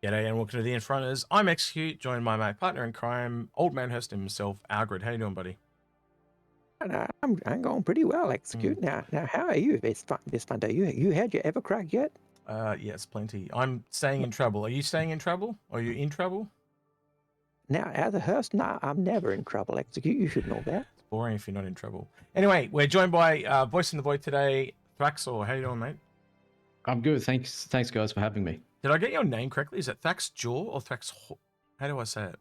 G'day and welcome to the Inforunners. I'm Execute, joined by my partner in crime, Old Man Hurst himself, Algared. How you doing, buddy? I'm going pretty well, Execute. Now, how are you this fun day? You had your ever crack yet? Yes, plenty. I'm staying in trouble. Are you staying in trouble? Are you in trouble? Now, as a Hurst, nah, I'm never in trouble, Execute. You should know that. It's boring if you're not in trouble. Anyway, we're joined by voice in the void today, Thraxjor. How you doing, mate? I'm good. Thanks guys for having me. Did I get your name correctly? Is it Thraxjor or Thraxjor? How do I say it?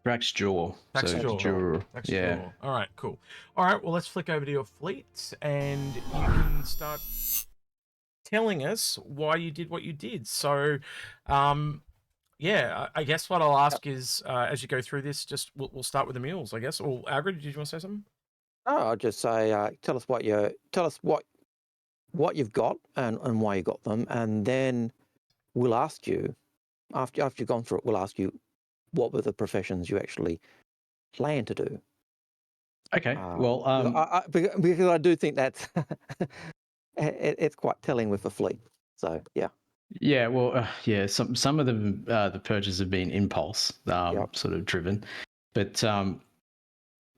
Thraxjor. Thraxjor. Yeah. All right, cool. All right, well, let's flick over to your fleet and you can start telling us why you did what you did. So, yeah, I guess what I'll ask is, as you go through this, just we'll start with the mules, I guess. Or Algared, did you want to say something? Oh, I'll just say, tell us what you've got and why you got them, and then we'll ask you after you've gone through it. We'll ask you what were the professions you actually plan to do. Okay. Well, because I do think that's it's quite telling with the fleet. So yeah. Yeah. Well, yeah. Some of them the purchases have been impulse, sort of driven, but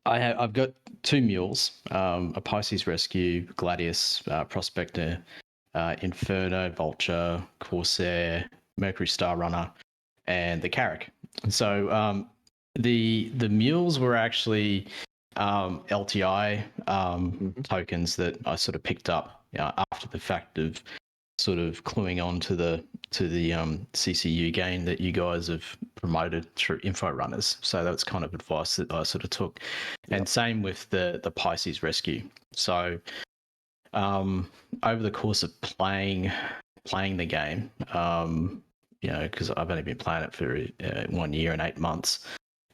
I've got two mules, a Pisces Rescue, Gladius, Prospector, Inferno, Vulture, Corsair, Mercury Star Runner, and the Carrack. So the mules were actually LTI tokens that I sort of picked up after the fact of sort of cluing on to the CCU gain that you guys have promoted through Inforunners. So that's kind of advice that I sort of took. And same with the Pisces Rescue. So over the course of playing the game, because I've only been playing it for 1 year and 8 months,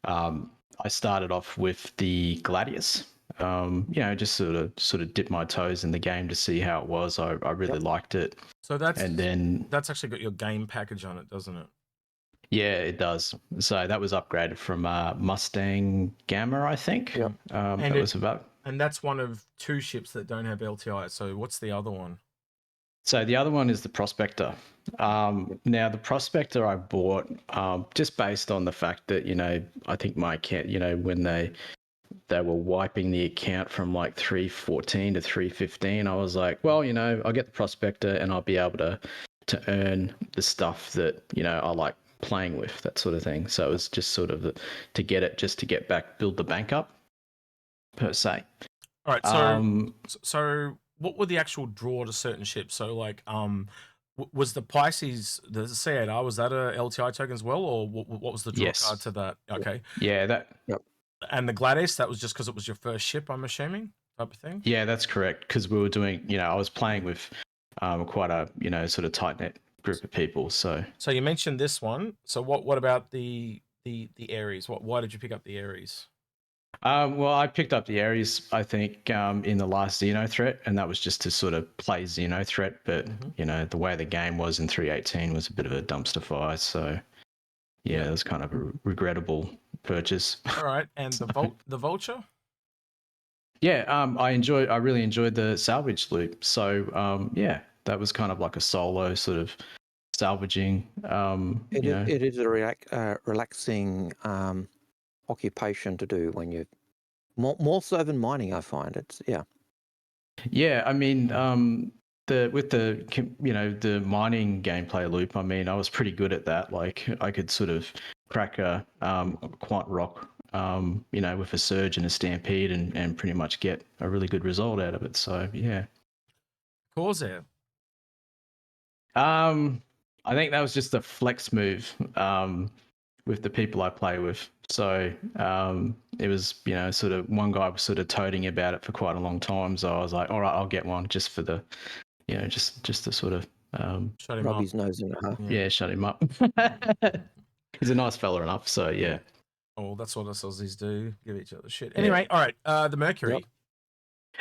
I started off with the Gladius. Just sort of dip my toes in the game to see how it was. I really liked it. So that's actually got your game package on it, doesn't it? Yeah, it does. So that was upgraded from Mustang Gamma, I think. Yeah. And that's one of two ships that don't have LTI. So what's the other one? So the other one is the Prospector. Now the Prospector I bought just based on the fact that I think my account, when they were wiping the account from like 314 to 315, I was like, well, I'll get the Prospector and I'll be able to earn the stuff that I like playing with, that sort of thing. So it was just sort of to get back, build the bank up per se. All right. So what were the actual draw to certain ships? So like, was the Pisces, the C8R, was that a LTI token as well, or what was the draw card to that? Okay. Yeah, Yep. And the Gladius, that was just because it was your first ship, I'm assuming, type of thing? Yeah, that's correct. Because we were doing, I was playing with quite a, sort of tight-knit group of people. So you mentioned this one. So what about the Ares? Why did you pick up the Ares? Well, I picked up the Ares, I think, in the last Xeno threat, and that was just to sort of play Xeno threat. But, the way the game was in 3.18 was a bit of a dumpster fire. So, yeah, it was kind of a regrettable purchase. All right. And the Vulture? Yeah, I really enjoyed the salvage loop. So, yeah, that was kind of like a solo sort of salvaging. It is a relaxing occupation to do when you more so than mining. I find it's Yeah, I mean, with the mining gameplay loop, I mean, I was pretty good at that. Like I could sort of crack a quant rock, with a surge and a stampede and pretty much get a really good result out of it. So yeah. Corsair. I think that was just a flex move with the people I play with. So it was, sort of one guy was sort of toting about it for quite a long time. So I was like, all right, I'll get one just for the, just to sort of shut him rub up. his nose in it. Yeah, shut him up. He's a nice fella enough. So yeah. Oh, that's what us Aussies do. Give each other shit. Anyway, all right. The Mercury.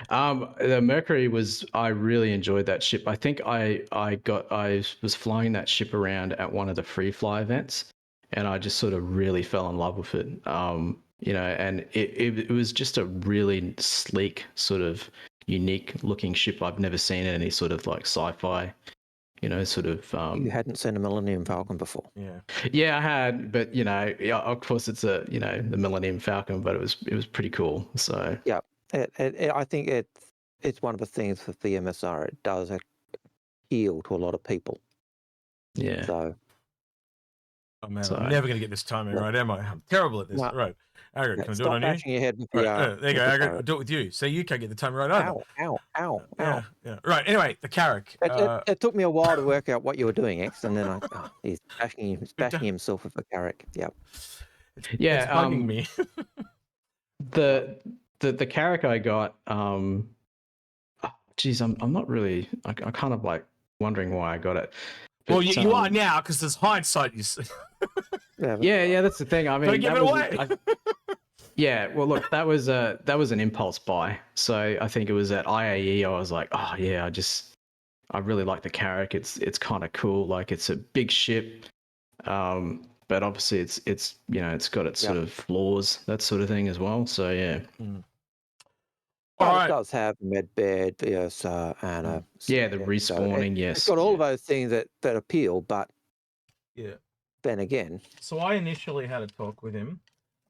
Yep. The Mercury I really enjoyed that ship. I think I was flying that ship around at one of the free fly events, and I just sort of really fell in love with it. And it was just a really sleek, sort of unique looking ship. I've never seen any sort of like sci-fi, sort of. You hadn't seen a Millennium Falcon before. Yeah. Yeah, I had, but of course it's the Millennium Falcon, but it was pretty cool. So yeah, I think it's one of the things with the MSR. It does appeal to a lot of people. Yeah. So. Oh man, I'm never going to get this timing right, am I? I'm terrible at this. No. Right. Algared, can I do it on you? Bashing your head with there you go, Algared. I'll do it with you. So you can't get the timing right either. Ow. Yeah. Right. Anyway, the Carrack. It took me a while to work out what you were doing, X, and then he's bashing himself with a Carrack. Yep. It's bugging me. the Carrack I got. Geez, I'm not really. I kind of like wondering why I got it. But, well, you are now because there's hindsight. You see. Yeah, that's the thing. I mean, don't give it away. Yeah, well, look, that was an impulse buy. So I think it was at IAE. I was like, oh yeah, I really like the Carrack. It's kind of cool. Like it's a big ship, but obviously it's got its sort of flaws, that sort of thing as well. So yeah. It does have med bed, VSR, and the respawning. Yes, it's got all of those things that appeal, but then again. So I initially had a talk with him,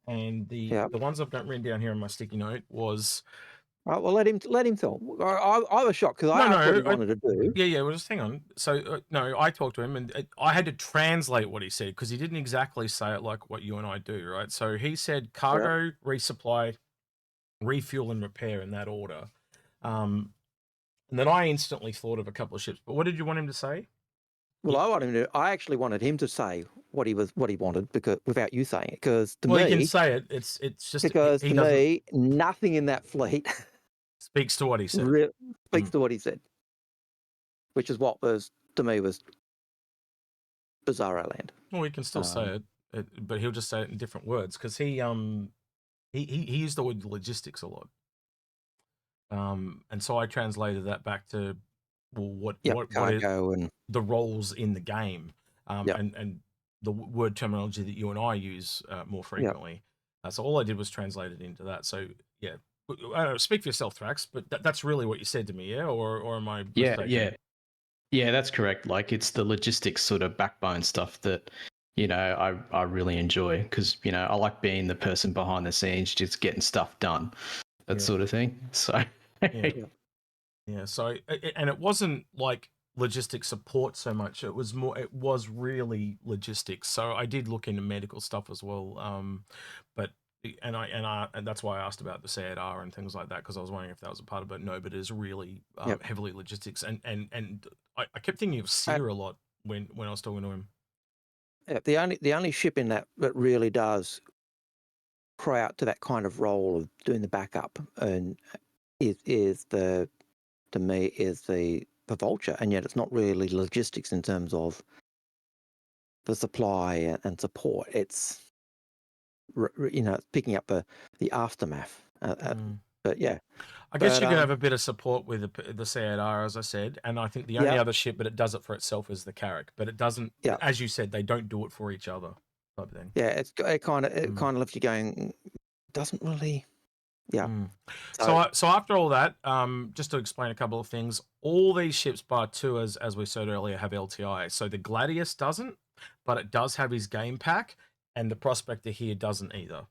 and the ones I've got written down here on my sticky note was. Right, well, let him talk. I was shocked because I asked what he wanted to do. Yeah. Well, just hang on. So no, I talked to him and I had to translate what he said because he didn't exactly say it like what you and I do, right? So he said cargo, resupply, refuel, and repair in that order. And then I instantly thought of a couple of ships. But what did you want him to say? Well, I actually wanted him to say what he wanted because without you saying it, because to me, he can say it. It's just because to me, nothing in that fleet speaks to what he said. Speaks to what he said, which is what was to me was Bizarro Land. Well, he can still say it, but he'll just say it in different words because he used the word logistics a lot. And so I translated that back to what cargo and the roles in the game, and the word terminology that you and I use more frequently. So all I did was translate it into that. So yeah, I don't know, speak for yourself, Thrax, but that's really what you said to me, yeah? Or am I mistaken? Yeah, that's correct. Like it's the logistics sort of backbone stuff that I really enjoy because I like being the person behind the scenes, just getting stuff done, that sort of thing. So yeah. So and it wasn't like logistics support so much. It was really logistics. So I did look into medical stuff as well. But and that's why I asked about the CADR and things like that because I was wondering if that was a part of it. No, but it is really heavily logistics. And I kept thinking of Seer a lot when I was talking to him. Yeah, the only ship in that really does cry out to that kind of role of doing the backup and is the Vulture, and yet it's not really logistics in terms of the supply and support. It's picking up the aftermath. But yeah, I guess you could have a bit of support with the CADR, as I said, and I think the only other ship, but it does it for itself, is the Carrack. But it doesn't, as you said, they don't do it for each other, type thing. Yeah, it kind of left you going. Doesn't really. Yeah. So after all that, just to explain a couple of things, all these ships bar two, as we said earlier, have LTI. So the Gladius doesn't, but it does have his game pack, and the Prospector here doesn't either.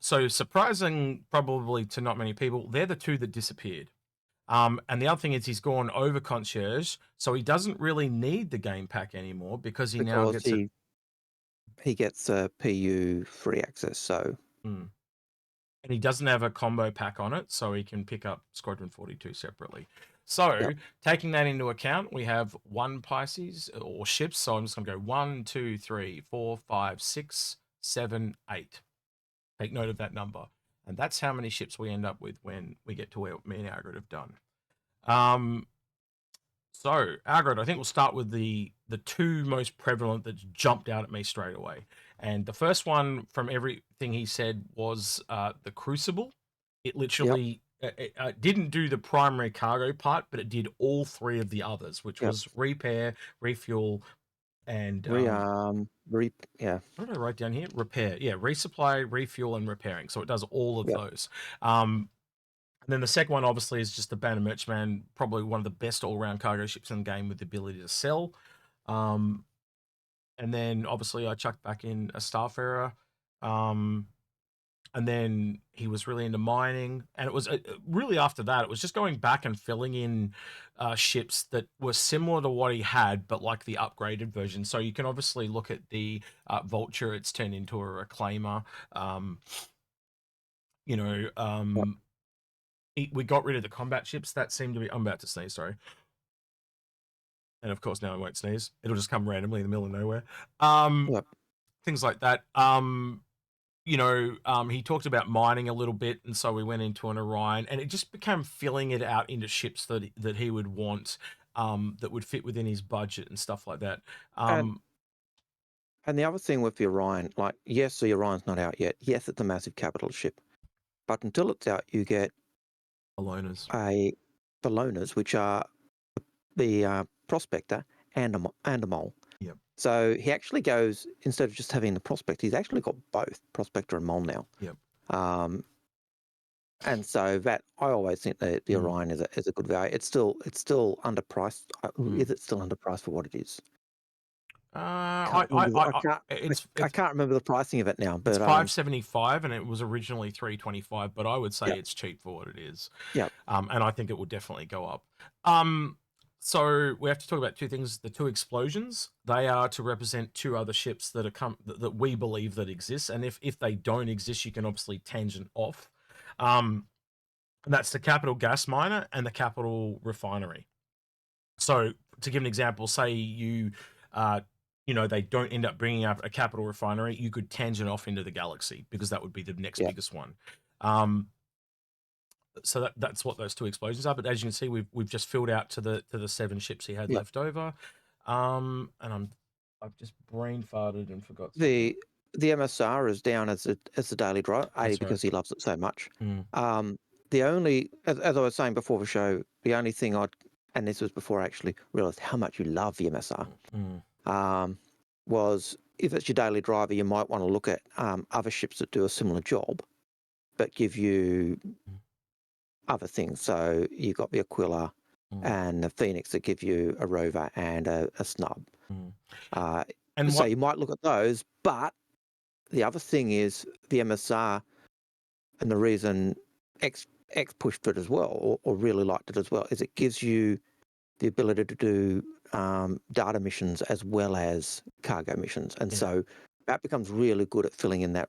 So surprising probably to not many people, they're the two that disappeared. And the other thing is he's gone over Concierge, so he doesn't really need the game pack anymore because he now gets he gets a PU free access. So. And he doesn't have a combo pack on it, so he can pick up Squadron 42 separately. So, taking that into account, we have one Pisces or ships. So I'm just going to go 1, 2, 3, 4, 5, 6, 7, 8. Take note of that number. And that's how many ships we end up with when we get to where me and Algared have done. So, Algared, I think we'll start with the two most prevalent that jumped out at me straight away. And the first one from everything he said was the Crucible. It literally it didn't do the primary cargo part, but it did all three of the others, which was repair, refuel, and rearm. What did I write down here? Repair. Yeah, resupply, refuel, and repairing. So it does all of those. And then the second one, obviously, is just the Banner Merchantman, probably one of the best all-round cargo ships in the game with the ability to sell. And then, obviously, I chucked back in a Starfarer. And then he was really into mining. And it was really after that, it was just going back and filling in ships that were similar to what he had, but like the upgraded version. So you can obviously look at the Vulture. It's turned into a Reclaimer. We got rid of the combat ships. That seemed to be... I'm about to sneeze, sorry. And of course, now I won't sneeze. It'll just come randomly in the middle of nowhere. Yep. Things like that. He talked about mining a little bit, and so we went into an Orion, and it just became filling it out into ships that he would want, that would fit within his budget and stuff like that. And the other thing with the Orion, like, yes, the Orion's not out yet. Yes, it's a massive capital ship. But until it's out, you get the loaners, which are the prospector and a mole. Yep. So he actually goes, instead of just having the prospect, he's actually got both prospector and mole now. Yep. And so that, I always think that the Orion is a good value. It's still underpriced. Is it still underpriced for what it is? I can't remember the pricing of it now. But it's $575, and it was originally $325. But I would say it's cheap for what it is. Yeah. And I think it will definitely go up. So we have to talk about two things. The two explosions, they are to represent two other ships that are that we believe that exist. And if they don't exist, you can obviously tangent off. And that's the Capital Gas Miner and the Capital Refinery. So to give an example, say you they don't end up bringing up a Capital Refinery, you could tangent off into the galaxy, because that would be the next biggest one. So that's what those two explosions are. But as you can see, we've just filled out to the 7 ships he had left over. And I've just brain farted and forgot something. The MSR is down as the daily drive, because he loves it so much. The only, as I was saying before the show, the only thing and this was before I actually realised how much you love the MSR, was if it's your daily driver, you might want to look at other ships that do a similar job, but give you other things. So you've got the Aquila and the Phoenix that give you a rover and a snub. So you might look at those, but the other thing is the MSR, and the reason X pushed for it as well, or really liked it as well, is it gives you the ability to do data missions as well as cargo missions. And so that becomes really good at filling in that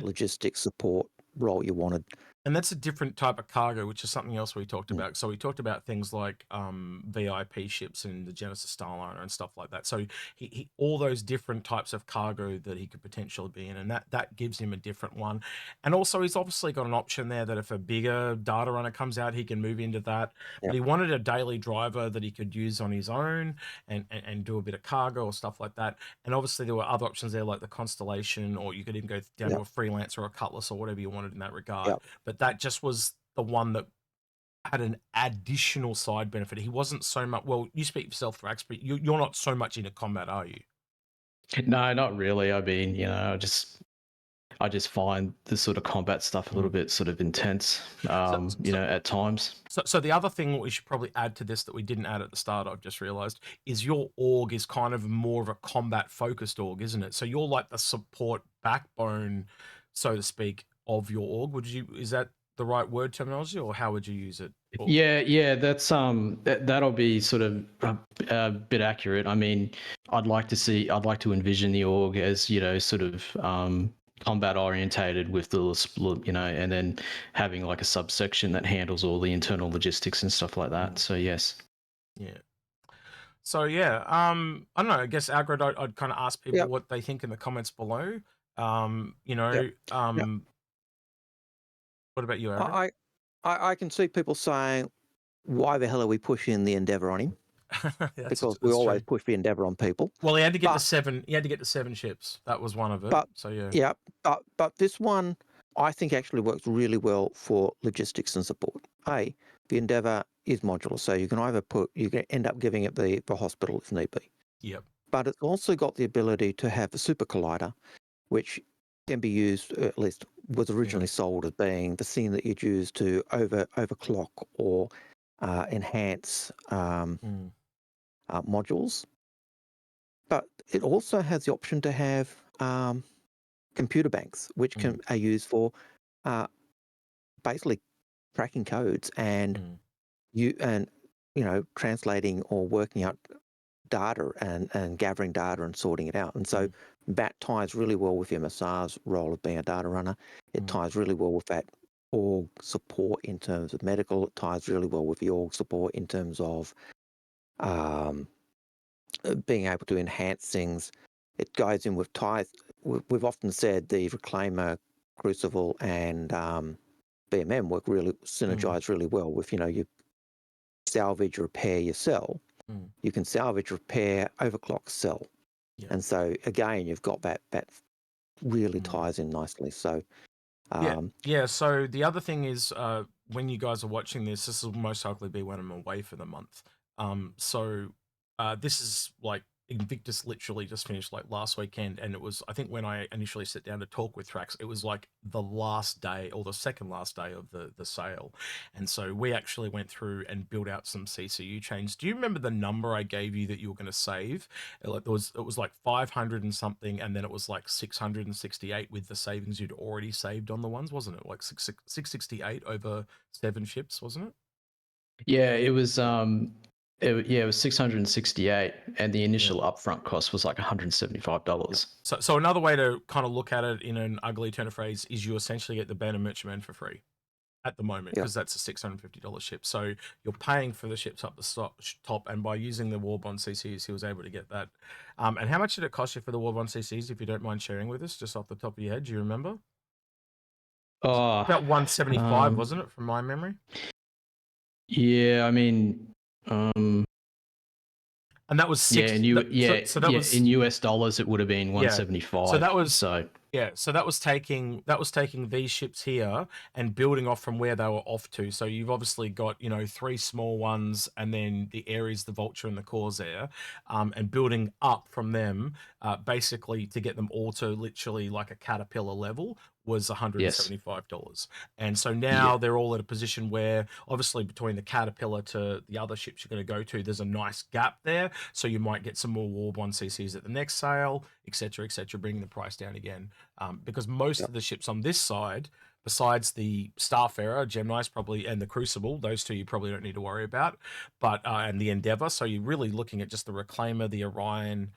logistics support role you wanted. And that's a different type of cargo, which is something else we talked about. So we talked about things like VIP ships and the Genesis Starliner and stuff like that. So he all those different types of cargo that he could potentially be in, and that gives him a different one. And also he's obviously got an option there that if a bigger data runner comes out, he can move into that. But he wanted a daily driver that he could use on his own and do a bit of cargo or stuff like that. And obviously there were other options there, like the Constellation, or you could even go down to a Freelance or a Cutlass or whatever you wanted in that regard. But that just was the one that had an additional side benefit. He wasn't so much... Well, you speak for yourself, Thrax, but you're not so much into combat, are you? No, not really. I mean, I just find the sort of combat stuff a little bit sort of intense, at times. So the other thing we should probably add to this that we didn't add at the start, I've just realized, is your org is kind of more of a combat-focused org, isn't it? So you're like the support backbone, so to speak, of your org. Is that the right word terminology, or how would you use it? Yeah, that's that'll be sort of a bit accurate. I mean, I'd like to envision the org as sort of combat orientated with the and then having like a subsection that handles all the internal logistics and stuff like that. So yes. Yeah. So yeah, I don't know. I guess Algared, I'd kind of ask people what they think in the comments below. What about you, Aaron? I can see people saying, why the hell are we pushing the Endeavour on him? Because we always push the Endeavour on people. Well, he had to get to 7. He had to get to 7 ships. That was one of it. But this one, I think, actually works really well for logistics and support. The Endeavour is modular, so you can end up giving it the hospital if need be. Yep. But it's also got the ability to have a super collider, which can be used, at least was originally sold as being the thing that you'd use to overclock or enhance modules. But it also has the option to have computer banks, which are used for basically cracking codes and translating or working out data and gathering data and sorting it out. And so that ties really well with MSR's role of being a data runner. It ties really well with that org support in terms of medical. It ties really well with the org support in terms of being able to enhance things. It goes in with ties. We've often said the Reclaimer, Crucible, and BMM work really synergize really well with, you salvage, repair, you sell. You can salvage, repair, overclock, sell. And so again, you've got that really ties in nicely. So so the other thing is when you guys are watching this will most likely be when I'm away for the month. This is like Invictus literally just finished like last weekend, and it was, I think when I initially sat down to talk with Thrax, it was like the last day or the second last day of the sale. And so we actually went through and built out some CCU chains. Do you remember the number I gave you that you were going to save? It was like 500 and something, and then it was like 668 with the savings you'd already saved on the ones, wasn't it? Like 668 over 7 ships, wasn't it? Yeah, it was it was 668, and the initial upfront cost was like $175. So another way to kind of look at it in an ugly turn of phrase is you essentially get the Banner Merchantman for free at the moment, because that's a $650 ship. So you're paying for the ships up the top, and by using the Warbond CCs, he was able to get that. And how much did it cost you for the Warbond CCs, if you don't mind sharing with us, just off the top of your head? Do you remember? Oh, about 175, wasn't it, from my memory? Yeah, I mean, and that was six. In US dollars, it would have been 175. So that was taking these ships here and building off from where they were off to. So you've obviously got 3 small ones, and then the Ares, the Vulture, and the Corsair, and building up from them, basically to get them all to literally like a Caterpillar level was $175. And so now they're all at a position where obviously between the Caterpillar to the other ships you're going to go to, there's a nice gap there. So you might get some more Warbond CCs at the next sale, etc., bringing the price down again. Because most of the ships on this side, besides the Starfarer, Gemini's probably, and the Crucible, those two you probably don't need to worry about, but and the Endeavor. So you're really looking at just the Reclaimer, the Orion,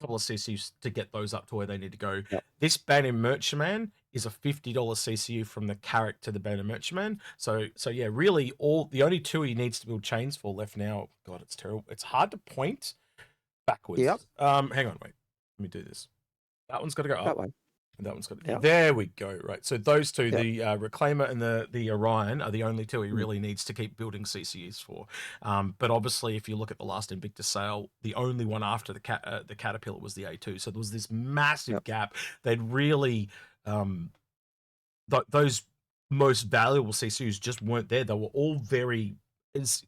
couple of CCUs to get those up to where they need to go. This Banner Merchantman is a $50 CCU from the Carrack to the Banner Merchantman. So yeah, really the only 2 he needs to build chains for left now. God, it's terrible. It's hard to point backwards. Hang on, wait. Let me do this. That one's got to go up. That way. And that one's got to There we go. Right. So those 2, the Reclaimer and the Orion, are the only 2 he really needs to keep building CCUs for. But obviously, if you look at the last Invictus sale, the only one after the Caterpillar was the A2. So there was this massive gap. They'd really those most valuable CCUs just weren't there. They were all very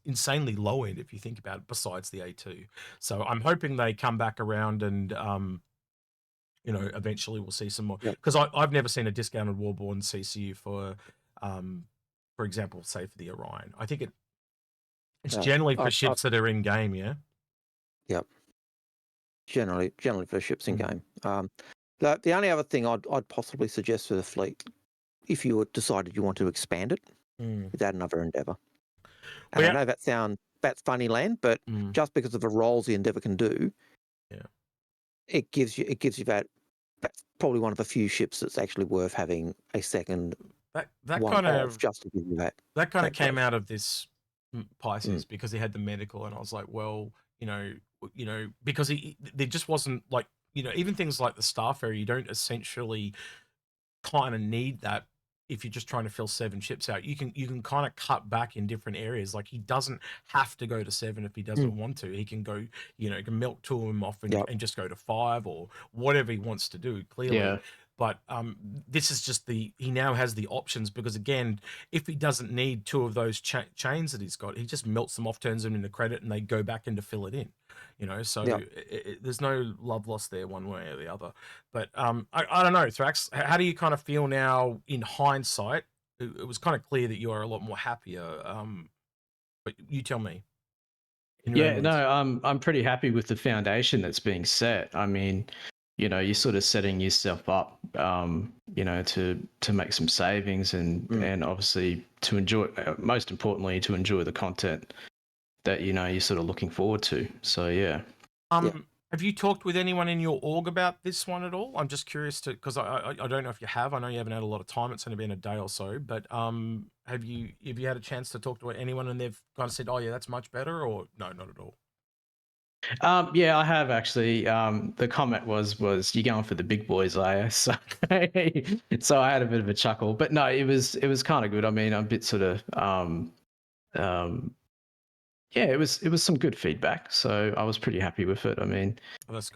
insanely low end, if you think about it, besides the A2. So I'm hoping they come back around and eventually we'll see some more, because I've never seen a discounted Warborn CCU for example, say for the Orion. I think it's generally for ships that are in game. Generally for ships in game. The only other thing I'd possibly suggest for the fleet, if you decided you want to expand it, is add another Endeavor. And I know that's funny land, but just because of the roles the Endeavor can do, it gives you that's probably one of the few ships that's actually worth having a second. That kind of just to give you that kind of came out of this Pisces because he had the medical, and I was like, well, because there just wasn't like, even things like the Starfarer, you don't essentially kind of need that. If you're just trying to fill 7 ships out, you can kind of cut back in different areas. Like he doesn't have to go to 7 if he doesn't want to. He can go, can melt 2 of them off and just go to 5 or whatever he wants to do. Clearly, but this is just he now has the options, because again, if he doesn't need 2 of those chains that he's got, he just melts them off, turns them into credit, and they go back in to fill it in, you know. So there's no love lost there one way or the other. But I don't know, Thrax, how do you kind of feel now in hindsight? It was kind of clear that you are a lot more happier, but you tell me. Yeah, no, I'm pretty happy with the foundation that's being set. I mean, you know, you're sort of setting yourself up, you know, to make some savings and obviously to enjoy, most importantly, to enjoy the content that, you know, you're sort of looking forward to. So, yeah. Have you talked with anyone in your org about this one at all? I'm just curious because I don't know if you have. I know you haven't had a lot of time. It's only been a day or so, but have you had a chance to talk to anyone and they've kind of said, oh yeah, that's much better, or no, not at all? Yeah, I have actually. The comment was you're going for the big boys, are you? So, so I had a bit of a chuckle, but no, it was kind of good. I mean, I'm a bit sort of yeah, it was some good feedback, so I was pretty happy with it. I mean,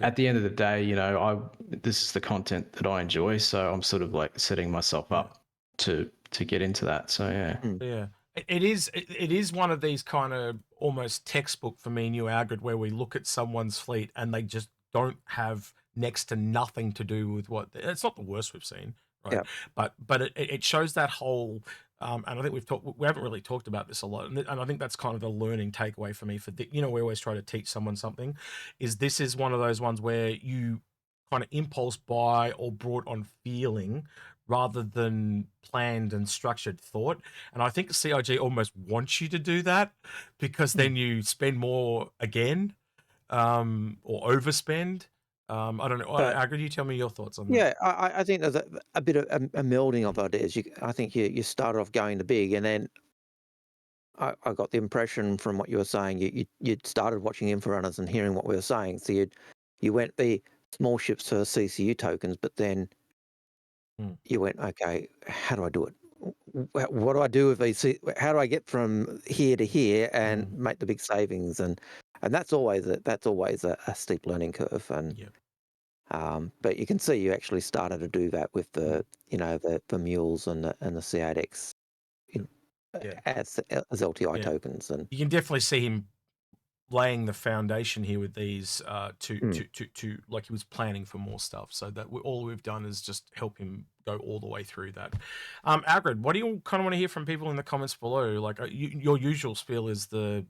at the end of the day, you know, this is the content that I enjoy, so I'm sort of like setting myself up to get into that. So yeah, it is one of these kind of almost textbook for me and you, Algared, where we look at someone's fleet and they just don't have next to nothing to do with what. It's not the worst we've seen, right? But it shows that whole. And I think we haven't really talked about this a lot, and I think that's kind of the learning takeaway for me. You know, we always try to teach someone something. This is one of those ones where you kind of impulse buy or brought on feeling rather than planned and structured thought. And I think CIG almost wants you to do that, because then you spend more again, or overspend. I don't know. Algared, you tell me your thoughts on that. Yeah, I think there's a bit of a melding of ideas. I think you started off going to big, and then I got the impression from what you were saying, you'd started watching Inforunners and hearing what we were saying. So you went the small ships for CCU tokens, but then you went, okay, how do I do it? What do I do with these? How do I get from here to here and make the big savings? And that's always a steep learning curve. And but you can see you actually started to do that with the the mules and the C8X as LTI tokens. And you can definitely see him laying the foundation here with these to like he was planning for more stuff, so that all we've done is just help him go all the way through that. Algared, what do you kind of want to hear from people in the comments below? Like your usual spiel is are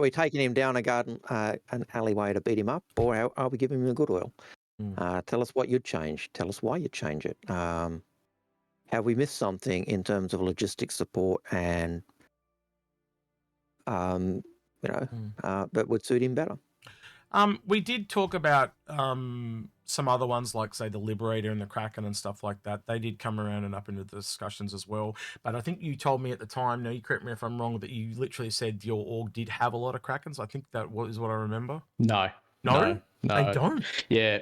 we taking him down an alleyway to beat him up, or are we giving him a good oil? Tell us what you'd change. Tell us why you'd change it. Have we missed something in terms of logistics support and that would suit him better? We did talk about some other ones, like say the Liberator and the Kraken and stuff like that. They did come around and up into the discussions as well. But I think you told me at the time, no, you correct me if I'm wrong, that you literally said your org did have a lot of Krakens. I think that is what I remember. No, they don't. Yeah.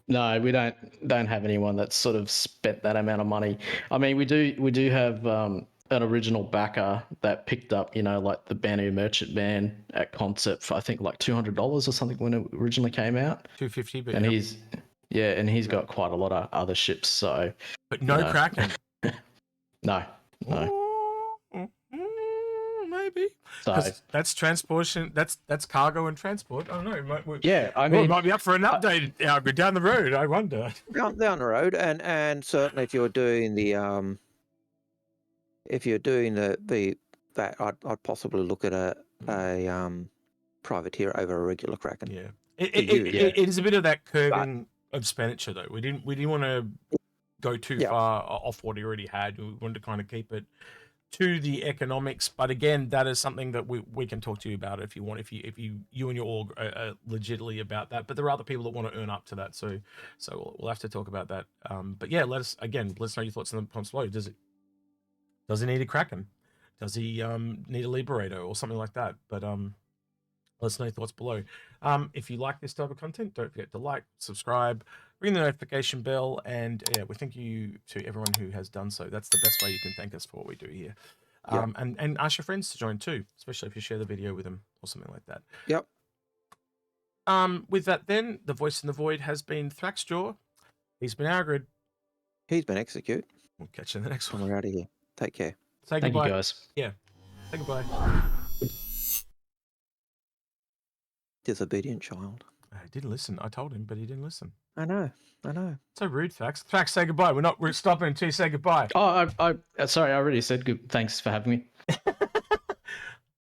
No, we don't have anyone that's sort of spent that amount of money. I mean, we do have an original backer that picked up, you know, like the Banu Merchant Ban at concept for I think like $200 or something when it originally came out. $250, but and he's got quite a lot of other ships. So, but no Kraken. No. Maybe. So that's transportation. That's cargo and transport. I don't know. I mean, it might be up for an update down the road. I wonder. Down the road, and certainly if you're doing the that, I'd possibly look at a privateer over a regular Kraken. Yeah, it is a bit of that curving of expenditure though. We didn't want to go too far off what he already had. We wanted to kind of keep it to the economics, but again, that is something that we can talk to you about if you want. If you and your org are legitimately about that, but there are other people that want to earn up to that, so we'll have to talk about that. But yeah, let us know your thoughts in the comments below. Does he need a Kraken? Does he need a Liberator or something like that? But let us know your thoughts below. If you like this type of content, don't forget to like, subscribe, ring the notification bell, and we thank you to everyone who has done so. That's the best way you can thank us for what we do here. And ask your friends to join too, especially if you share the video with them or something like that. With that then, the voice in the void has been Thraxjor. He's been Algared. He's been Execute. We'll catch you in the next one. And we're out of here. Take care. Say Thank goodbye. you, guys. Yeah. Say goodbye. Disobedient child. He didn't listen. I told him, but he didn't listen. I know. So rude, Thrax. Thrax, say goodbye. We're stopping until you say goodbye. Oh, I sorry, I already said good. Thanks for having me.